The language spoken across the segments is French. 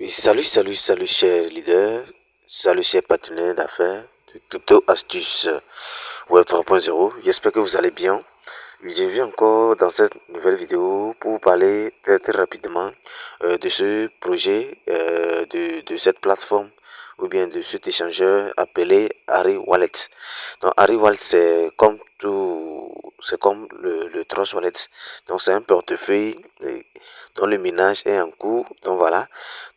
Et salut chers leaders, salut chers partenaires d'affaires de Crypto Astuces Web 3.0. J'espère que vous allez bien. Je viens encore dans cette nouvelle vidéo pour vous parler très rapidement de ce projet, de cette plateforme ou bien de cet échangeur appelé Harry Wallet. Donc Harry Wallet, c'est comme c'est comme le Trust Wallet. Donc c'est un portefeuille dont le minage est en cours. Donc voilà.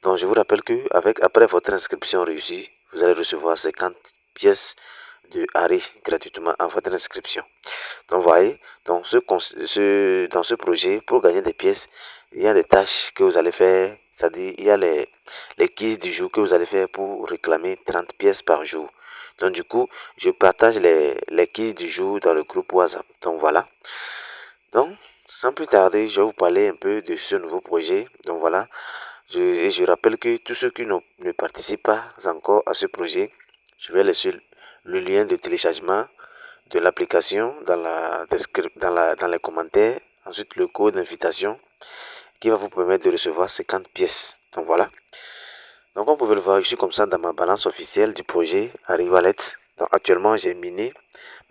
Donc je vous rappelle que après votre inscription réussie, vous allez recevoir 50 pièces de Harry gratuitement à votre inscription. Donc voyez, dans dans ce projet, pour gagner des pièces, il y a des tâches que vous allez faire, c'est-à-dire il y a les quiz du jour que vous allez faire pour réclamer 30 pièces par jour. Donc du coup, je partage les quiz du jour dans le groupe WhatsApp. Donc voilà. Donc, sans plus tarder, je vais vous parler un peu de ce nouveau projet. Donc voilà, je rappelle que tous ceux qui ne participent pas encore à ce projet, je vais laisser le lien de téléchargement de l'application dans les commentaires. Ensuite, le code d'invitation qui va vous permettre de recevoir 50 pièces. Donc voilà. Donc comme vous pouvez le voir, je suis comme ça dans ma balance officielle du projet Harry Wallet. Donc actuellement, j'ai miné.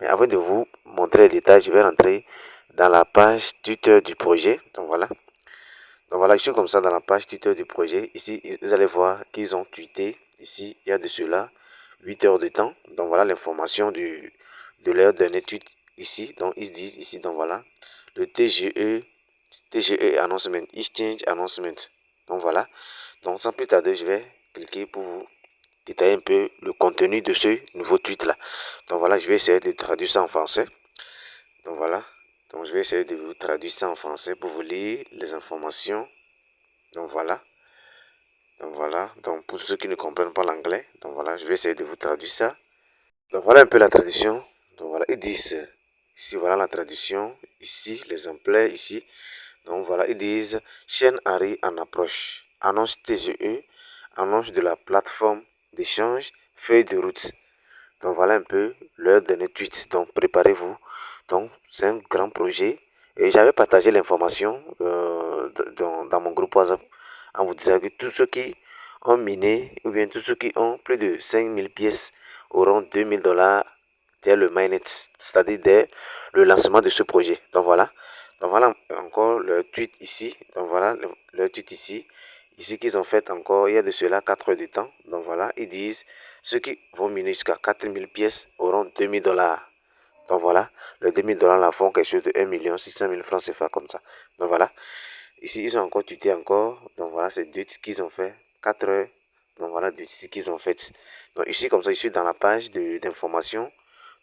Mais avant de vous montrer les détails, je vais rentrer dans la page Twitter du projet. Donc voilà, je suis comme ça dans la page Twitter du projet. Ici, vous allez voir qu'ils ont tweeté. Ici, il y a de cela 8 heures de temps. Donc voilà l'information de leur dernier tweet ici. Donc ils disent ici, donc voilà, le TGE Announcement, Exchange Announcement. Donc voilà. Donc sans plus tarder, je vais cliquer pour vous détailler un peu le contenu de ce nouveau tweet là. Donc voilà, je vais essayer de traduire ça en français. Donc voilà. Donc je vais essayer de vous traduire ça en français pour vous lire les informations. Donc voilà. Donc voilà. Donc pour ceux qui ne comprennent pas l'anglais, donc voilà, je vais essayer de vous traduire ça. Donc voilà un peu la traduction. Donc voilà, ils disent ici voilà la traduction, ici l'exemplaire ici. Donc voilà, ils disent chaîne Harry en approche. Annonce TGE, annonce de la plateforme d'échange, feuille de route. Donc voilà un peu leur dernier tweet. Donc préparez-vous. Donc c'est un grand projet. Et j'avais partagé l'information dans mon groupe WhatsApp en vous disant que tous ceux qui ont miné ou bien tous ceux qui ont plus de 5000 pièces auront 2000 $ dès le mainnet, c'est-à-dire dès le lancement de ce projet. Donc voilà. Donc voilà encore le tweet ici. Donc voilà le tweet ici. Ici qu'ils ont fait encore, il y a de cela 4 heures de temps. Donc voilà, ils disent ceux qui vont miner jusqu'à 4000 pièces auront 2000 $. Donc voilà, les 2000 $ là font quelque chose de 1 600 000 francs CFA comme ça. Donc voilà, ici ils ont encore tuté encore. Donc voilà, c'est deux qu'ils ont fait, 4 heures. Donc voilà, deux qu'ils ont fait. Donc ici comme ça, je suis dans la page d'information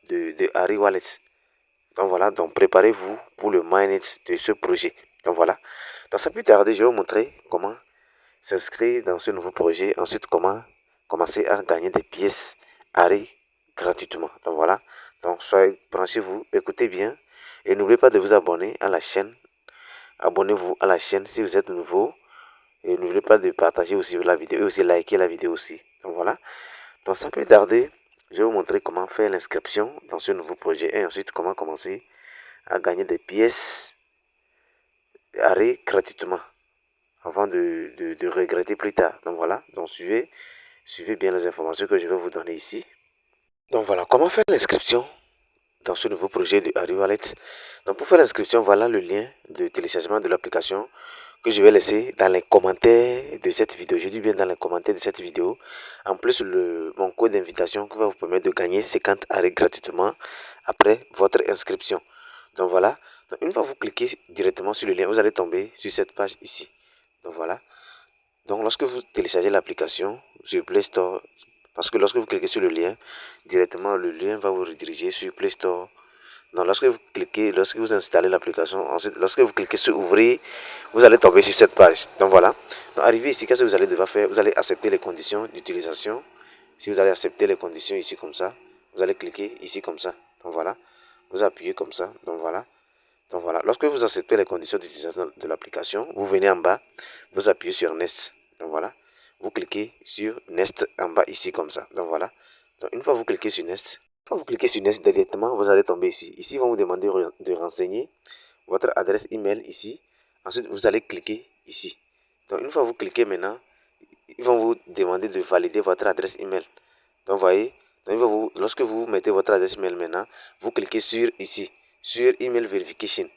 de Harry Wallet. Donc voilà, donc préparez-vous pour le mainnet de ce projet. Donc voilà, donc sans plus tarder, je vais vous montrer comment s'inscrire dans ce nouveau projet. Ensuite, comment commencer à gagner des pièces Harry gratuitement. Donc voilà, donc soyez branchez-vous, écoutez bien et n'oubliez pas de vous abonner à la chaîne. Abonnez-vous à la chaîne si vous êtes nouveau et n'oubliez pas de partager aussi la vidéo et aussi liker la vidéo aussi. Donc voilà, donc sans plus tarder, je vais vous montrer comment faire l'inscription dans ce nouveau projet et ensuite comment commencer à gagner des pièces Harry gratuitement avant de regretter plus tard. Donc voilà, donc suivez bien les informations que je vais vous donner ici. Donc voilà, comment faire l'inscription dans ce nouveau projet de Harry Wallet. Donc pour faire l'inscription, voilà le lien de téléchargement de l'application que je vais laisser dans les commentaires de cette vidéo. Je dis bien dans les commentaires de cette vidéo. En plus, mon code d'invitation qui va vous permettre de gagner 50 Harry gratuitement après votre inscription. Donc voilà, donc, une fois que vous cliquez directement sur le lien, vous allez tomber sur cette page ici. Donc voilà. Donc lorsque vous téléchargez l'application sur Play Store, parce que lorsque vous cliquez sur le lien, directement le lien va vous rediriger sur Play Store. Donc lorsque vous installez l'application, ensuite lorsque vous cliquez sur ouvrir, vous allez tomber sur cette page. Donc voilà. Donc arrivé ici, qu'est-ce que vous allez devoir faire? Vous allez accepter les conditions d'utilisation. Si vous allez accepter les conditions ici comme ça, vous allez cliquer ici comme ça. Donc voilà. Vous appuyez comme ça. Donc voilà. Donc voilà, lorsque vous acceptez les conditions d'utilisation de l'application, vous venez en bas, vous appuyez sur Next. Donc voilà, vous cliquez sur Next en bas ici comme ça. Donc voilà, donc une fois vous cliquez sur Next, quand vous cliquez sur Next directement, vous allez tomber ici. Ici, ils vont vous demander de renseigner votre adresse email ici. Ensuite, vous allez cliquer ici. Donc une fois vous cliquez maintenant, ils vont vous demander de valider votre adresse email. Donc, voyez, donc, lorsque vous mettez votre adresse email maintenant, vous cliquez sur ici, sur email verification.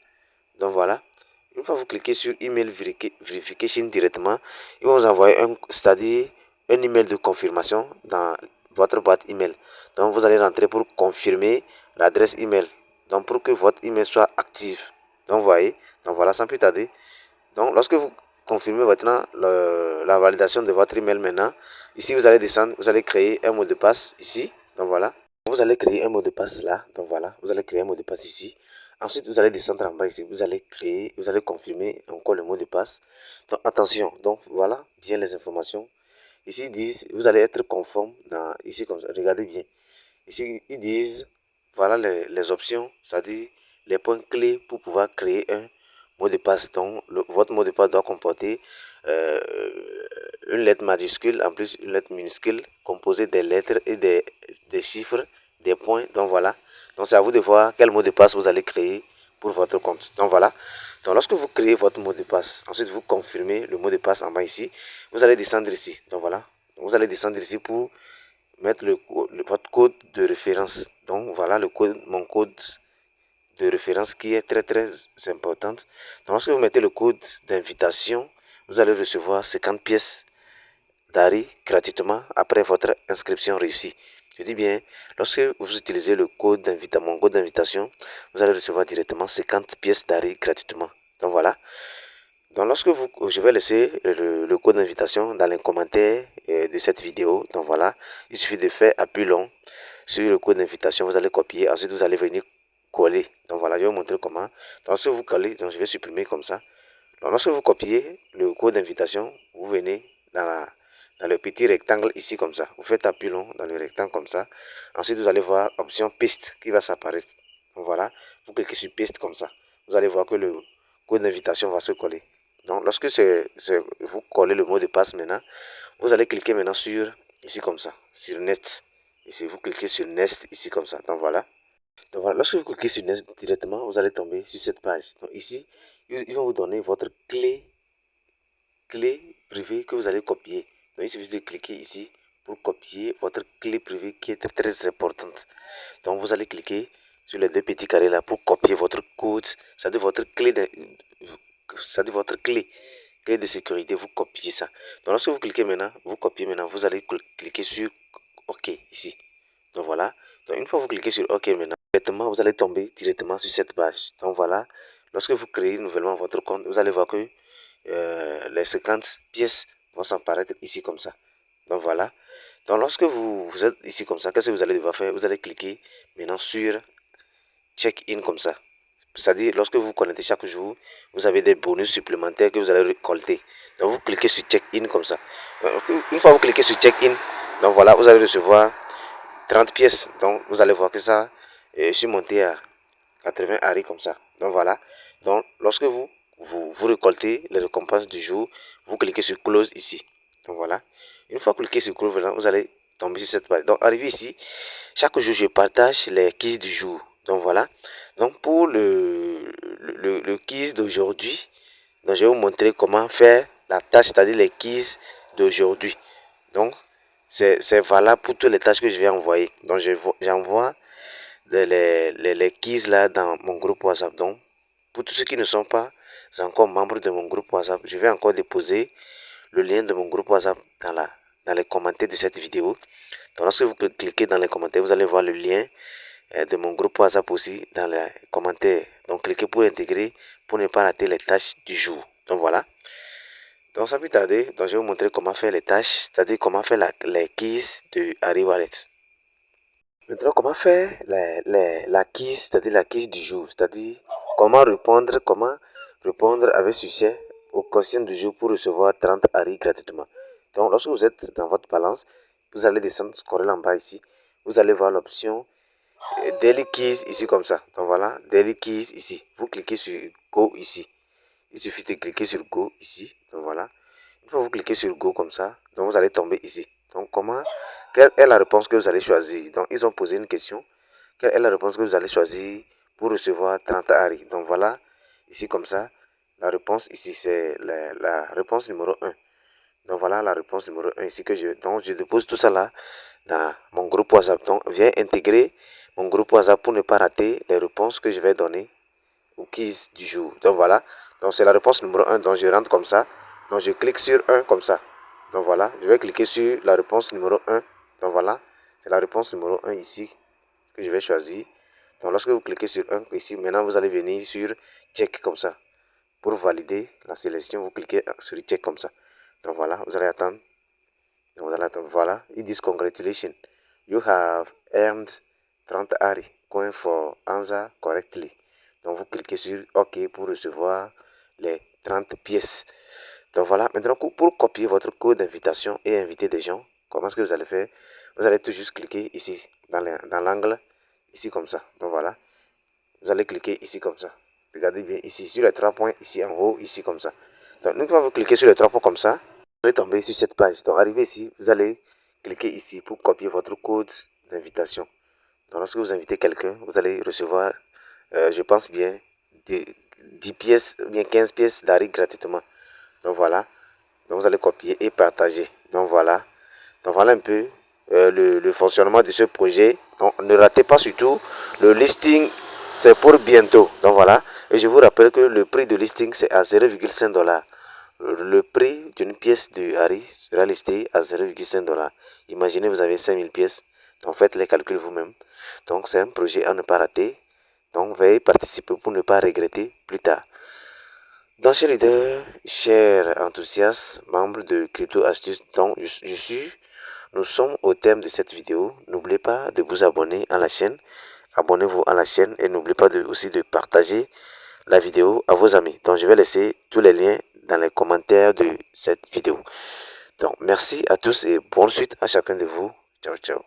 Donc voilà, une fois que vous cliquez sur email verification directement, ils vont vous envoyer c'est-à-dire un email de confirmation dans votre boîte email. Donc vous allez rentrer pour confirmer l'adresse email. Donc pour que votre email soit actif. Donc voyez, donc voilà, sans plus tarder. Donc lorsque vous confirmez maintenant la validation de votre email maintenant, ici vous allez descendre, vous allez créer un mot de passe ici. Donc voilà, vous allez créer un mot de passe là. Donc voilà, vous allez créer un mot de passe ici. Ensuite, vous allez descendre en bas ici. Vous allez créer, vous allez confirmer encore le mot de passe. Donc attention, donc voilà bien les informations. Ici ils disent, vous allez être conforme dans ici comme ça. Regardez bien. Ici ils disent, voilà les options, c'est-à-dire les points clés pour pouvoir créer un mot de passe. Donc votre mot de passe doit comporter euh, une lettre majuscule, en plus une lettre minuscule, composée des lettres et des chiffres, des points. Donc voilà. Donc c'est à vous de voir quel mot de passe vous allez créer pour votre compte. Donc voilà. Donc lorsque vous créez votre mot de passe, ensuite vous confirmez le mot de passe en bas ici, vous allez descendre ici. Donc voilà. Donc, vous allez descendre ici pour mettre votre code de référence. Donc voilà le code, mon code de référence qui est très importante. Donc lorsque vous mettez le code d'invitation, vous allez recevoir 50 pièces d'ARI gratuitement après votre inscription réussie. Je dis bien, lorsque vous utilisez le code d'invitation, mon code d'invitation, vous allez recevoir directement 50 pièces d'ARI gratuitement. Donc voilà. Donc lorsque je vais laisser le code d'invitation dans les commentaires de cette vidéo. Donc voilà, il suffit de faire appui long sur le code d'invitation, vous allez copier, ensuite vous allez venir coller. Donc voilà, je vais vous montrer comment. Donc, lorsque vous collez, donc je vais supprimer comme ça. Donc lorsque vous copiez le code d'invitation, vous venez dans le petit rectangle ici comme ça. Vous faites appui long dans le rectangle comme ça. Ensuite vous allez voir option piste qui va s'apparaître. Donc voilà, vous cliquez sur piste comme ça. Vous allez voir que le code d'invitation va se coller. Donc lorsque vous collez le mot de passe maintenant, vous allez cliquer maintenant sur ici comme ça, sur Next. Ici vous cliquez sur Next ici comme ça. Donc voilà. Donc voilà, lorsque vous cliquez sur Next directement, vous allez tomber sur cette page. Donc ici, ils vont vous donner votre clé privée que vous allez copier. Donc il suffit de cliquer ici pour copier votre clé privée qui est très importante. Donc vous allez cliquer sur les deux petits carrés là pour copier votre code, c'est-à-dire votre clé clé de sécurité, vous copiez ça. Donc lorsque vous cliquez maintenant, vous copiez maintenant, vous allez cliquer sur OK ici. Donc voilà. Donc une fois que vous cliquez sur OK maintenant, directement vous allez tomber directement sur cette page. Donc voilà. Lorsque vous créez nouvellement votre compte, vous allez voir que les 50 pièces vont s'apparaître ici comme ça. Donc voilà. Donc lorsque vous êtes ici comme ça, qu'est-ce que vous allez devoir faire? Vous allez cliquer maintenant sur check-in comme ça. C'est-à-dire, lorsque vous connectez chaque jour, vous avez des bonus supplémentaires que vous allez récolter. Donc, vous cliquez sur check-in comme ça. Donc, une fois que vous cliquez sur check-in, donc voilà, vous allez recevoir 30 pièces. Donc, vous allez voir que ça est surmonté à 80 ARI comme ça. Donc, voilà. Donc, lorsque vous récoltez les récompenses du jour, vous cliquez sur close ici. Donc, voilà. Une fois que vous cliquez sur close, vous allez tomber sur cette page. Donc, arrivé ici, chaque jour, je partage les quiz du jour. Donc voilà. Donc pour le quiz d'aujourd'hui, je vais vous montrer comment faire la tâche, c'est-à-dire les quiz d'aujourd'hui. Donc c'est valable pour toutes les tâches que je vais envoyer. Donc j'envoie les quiz là dans mon groupe WhatsApp. Donc pour tous ceux qui ne sont pas encore membres de mon groupe WhatsApp, je vais encore déposer le lien de mon groupe WhatsApp dans les commentaires de cette vidéo. Donc lorsque vous cliquez dans les commentaires, vous allez voir le lien de mon groupe WhatsApp aussi dans les commentaires. Donc cliquez pour intégrer pour ne pas rater les tâches du jour. Donc voilà. Donc sans plus tarder, donc, je vais vous montrer comment faire les tâches, c'est-à-dire comment faire les keys de Harry Wallet. Maintenant, comment faire la keys, c'est-à-dire la keys du jour, c'est-à-dire comment répondre avec succès aux questions du jour pour recevoir 30 Harry gratuitement. Donc lorsque vous êtes dans votre balance, vous allez descendre, scroller en bas ici, vous allez voir l'option Daily Keys ici comme ça. Donc voilà, Daily Keys ici. Vous cliquez sur Go ici. Il suffit de cliquer sur Go ici. Donc voilà. Une fois que vous cliquez sur Go comme ça, donc vous allez tomber ici. Donc quelle est la réponse que vous allez choisir? Donc ils ont posé une question. Quelle est la réponse que vous allez choisir pour recevoir 30 Harry? Donc voilà, ici comme ça. La réponse ici c'est la réponse numéro 1. Donc voilà la réponse numéro 1 ici donc je dépose tout ça là dans mon groupe WhatsApp. Donc viens intégrer mon groupe WhatsApp pour ne pas rater les réponses que je vais donner au quiz du jour. Donc voilà, donc c'est la réponse numéro 1. Donc je rentre comme ça. Donc je clique sur 1 comme ça. Donc voilà, je vais cliquer sur la réponse numéro 1. Donc voilà, c'est la réponse numéro 1 ici que je vais choisir. Donc lorsque vous cliquez sur 1 ici, maintenant vous allez venir sur check comme ça. Pour valider la sélection, vous cliquez sur check comme ça. Donc voilà, vous allez attendre. Donc vous allez attendre. Voilà, ils disent congratulations. You have earned 30 Ari coin for answer correctly. Donc vous cliquez sur OK pour recevoir les 30 pièces. Donc voilà, maintenant pour copier votre code d'invitation et inviter des gens, comment est-ce que vous allez faire? Vous allez tout juste cliquer ici, dans l'angle, ici comme ça. Donc voilà, vous allez cliquer ici comme ça. Regardez bien ici, sur les 3 points, ici en haut, ici comme ça. Donc une fois que vous cliquez sur les 3 points comme ça, vous allez tomber sur cette page. Donc arrivé ici, vous allez cliquer ici pour copier votre code d'invitation. Donc lorsque vous invitez quelqu'un, vous allez recevoir, je pense bien, 10 pièces, bien 15 pièces d'Ari gratuitement. Donc voilà, donc vous allez copier et partager. Donc voilà un peu le fonctionnement de ce projet. Donc ne ratez pas surtout le listing, c'est pour bientôt. Donc voilà, et je vous rappelle que le prix de listing c'est à 0,5 $. Le prix d'une pièce de Harry sera listé à 0,5 $. Imaginez vous avez 5000 pièces, donc faites les calculs vous-même. Donc c'est un projet à ne pas rater. Donc veuillez participer pour ne pas regretter plus tard. Donc chers leaders, chers enthousiastes, membres de Crypto Astuces dont je suis, nous sommes au terme de cette vidéo. N'oubliez pas de vous abonner à la chaîne. Abonnez-vous à la chaîne et n'oubliez pas aussi de partager la vidéo à vos amis. Donc je vais laisser tous les liens dans les commentaires de cette vidéo. Donc merci à tous et bonne suite à chacun de vous. Ciao, ciao.